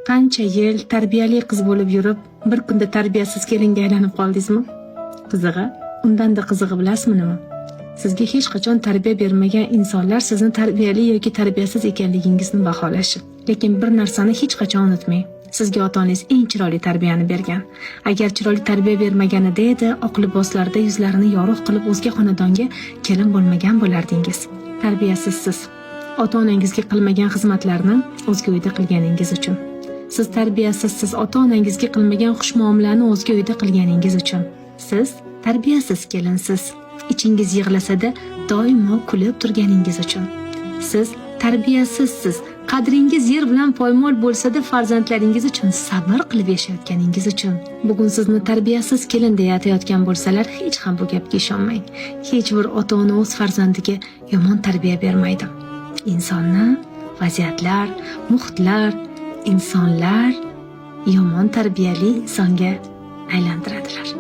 Qancha yil tarbiyali qiz bo'lib yurib, bir kunda tarbiyasiz kelinga aylanib qoldingizmi? Qizig'i, undanda qizig'i bilasizmi nima? Sizga hech qachon tarbiya bermagan insonlar sizni tarbiyali yoki tarbiyasiz ekanligingizni baholashi. Lekin bir narsani hech qachon unutmang. Sizga ota-onangiz eng chiroyli tarbiyani bergan. Agar chiroyli tarbiya bermaganida edi, oq liboslarda yuzlarini yorug' qilib o'zga xonadonga kelin bo'lmagan bo'lardingiz. Tarbiyasizsiz. Ota-onangizga qilmagan xizmatlarni o'zga uyda qilganingiz uchun. Siz tarbiyasizsiz, ota-onangizga qilmagan xushmuomalani o'zga uyda qilganingiz uchun. Siz tarbiyasiz kelinsiz. Ichingiz yig'lasada doimo kulib turganingiz uchun. Siz tarbiyasizsiz. Qadringiz yer bilan poymol bo'lsa-da farzandlaringiz uchun sabr qilib yashayotganingiz uchun. Bugun sizni tarbiyasiz kelin deya atayotgan bo'lsalar, hech ham bu gapga ishonmang. Hech bir ota-ona o'z farzandiga yomon tarbiya bermaydi. Insonni vaziyatlar, muhitlar, insonlar yomon tarbiyali insonga aylantiradilar.